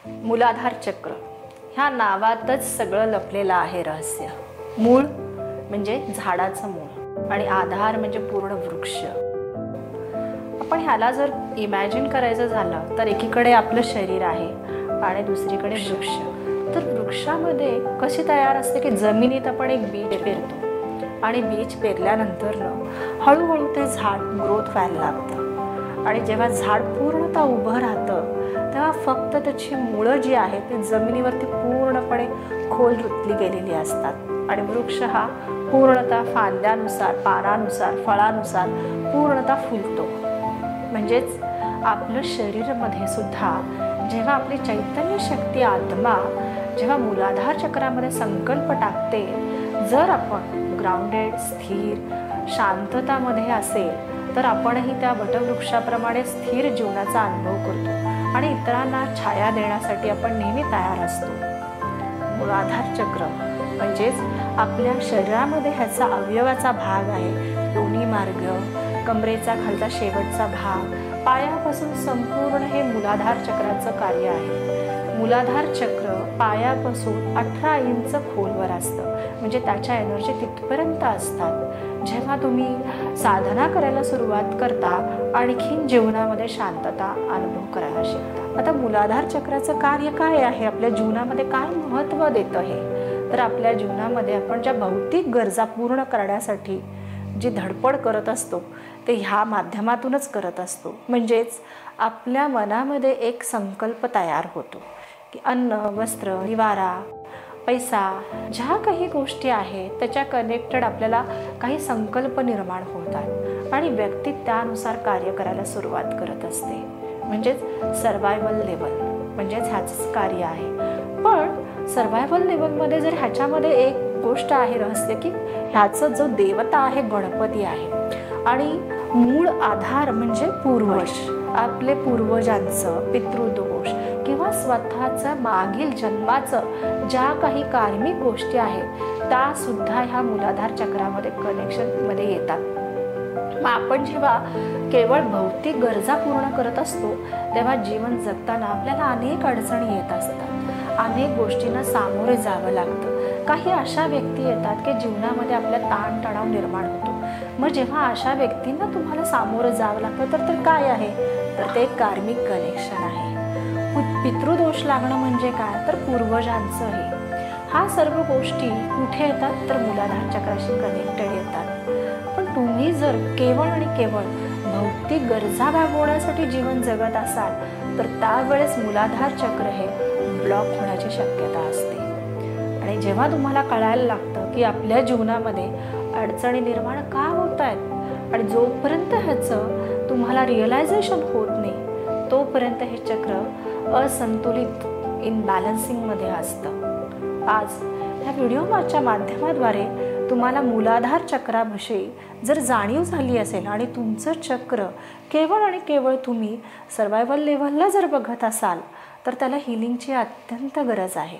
मूलाधार चक्र ह्या नावातच सगळं लपलेलं आहे रहस्य. मूळ म्हणजे झाडाचं मूळ आणि आधार म्हणजे पूर्ण वृक्ष. आपण ह्याला जर इमॅजिन करायचं झालं तर एकीकडे आपलं शरीर आहे आणि दुसरीकडे वृक्ष. तर वृक्षामध्ये कशी तयार असते की जमिनीत आपण एक बीज पेरतो आणि बीज पेरल्यानंतर हळूहळू ते झाड ग्रोथ व्हायला लागतं आणि जेव्हा झाड पूर्णतः उभं राहतं तेव्हा फक्त त्याची मुळं जी आहेत ती जमिनीवरती पूर्णपणे खोल रुतली गेलेली असतात आणि वृक्ष हा पूर्णतः फांद्यानुसार, पानानुसार, फळानुसार पूर्णतः फुलतो. म्हणजेच आपलं शरीरामध्ये सुद्धा जेव्हा आपली चैतन्य शक्ती आत्मा जेव्हा मूलाधार चक्रामध्ये संकल्प टाकते, जर आपण ग्राउंडेड, स्थिर, शांततामध्ये असेल तर आपणही त्या वटवृक्षाप्रमाणे स्थिर जीवनाचा अनुभव करतो आणि इतरांना छाया देण्यासाठी आपण नेहमी तयार असतो. मूलाधार चक्र म्हणजेच आपल्या शरीरामध्ये ह्याचा अवयवाचा भाग आहे. दोन्ही मार्ग, कमरेचा खालचा शेवटचा भाग, पायापासून संपूर्ण हे मूलाधार चक्राचं कार्य आहे. मूलाधार चक्र पायापासून 18 इंच खोलवर असतं, म्हणजे त्याच्या एनर्जी तिथपर्यंत असतात. जेव्हा तुम्ही साधना करायला सुरुवात करता आणखीन जीवनामध्ये शांतता अनुभव करायला शिकता. आता मूलाधार चक्राचं कार्य काय आहे, आपल्या जीवनामध्ये काय महत्त्व देतं हे, तर आपल्या जीवनामध्ये आपण ज्या भौतिक गरजा पूर्ण करण्यासाठी जी धडपड करत असतो ते ह्या माध्यमातूनच करत असतो. म्हणजेच आपल्या मनामध्ये एक संकल्प तयार होतो की अन्न, वस्त्र, निवारा, पैसा, ज्या काही गोष्टी आहेत त्याच्या कनेक्टेड आपल्याला काही संकल्प निर्माण होतात आणि व्यक्ती त्यानुसार कार्य करायला सुरुवात करत असते. म्हणजेच सर्वायवल लेवल म्हणजेच ह्याचंच कार्य आहे. पण सर्वायवल लेवलमध्ये जर ह्याच्यामध्ये एक गोष्ट आहे रहस्य की ह्याचं जो देवता आहे गणपती आहे आणि मूळ आधार म्हणजे पूर्वज, आपले पूर्वजांचं पितृदोष किंवा स्वतःचं मागील जन्माचं ज्या काही कार्मिक गोष्टी आहेत त्या सुद्धा ह्या मूलाधार चक्रामध्ये कनेक्शनमध्ये येतात. मग आपण जेव्हा केवळ भौतिक गरजा पूर्ण करत असतो तेव्हा जीवन जगताना आपल्याला अनेक अडचणी येत असतात, अनेक गोष्टींना सामोरे जावं लागतं. काही अशा व्यक्ती येतात की जीवनामध्ये आपल्या ताणतणाव निर्माण होतो. मग जेव्हा अशा व्यक्तींना तुम्हाला सामोरं जावं लागतं तर काय आहे, तर ते कार्मिक कनेक्शन आहे. पितृदोष लागणं म्हणजे काय, तर पूर्वजांचं हे. हा सर्व गोष्टी कुठे येतात तर मूलाधार चक्राशी कनेक्टेड येतात. पण तुम्ही जर केवळ आणि केवळ भौतिक गरजा भागवण्यासाठी जीवन जगत असाल तर त्यावेळेस मूलाधार चक्र हे ब्लॉक होण्याची शक्यता असते. आणि जेव्हा तुम्हाला कळायला लागतं की आपल्या जीवनामध्ये अडचणी निर्माण का होत आहेत आणि जोपर्यंत ह्याचं तुम्हाला रिअलायझेशन होत नाही तोपर्यंत हे चक्र असंतुलित इनबॅलन्सिंगमध्ये असतं. आज ह्या व्हिडिओच्या माध्यमाद्वारे तुम्हाला मूलाधार चक्राविषयी जर जाणीव झाली असेल आणि तुमचं चक्र केवळ आणि केवळ तुम्ही सर्वायवल लेव्हलला जर बघत असाल तर त्याला हिलिंगची अत्यंत गरज आहे.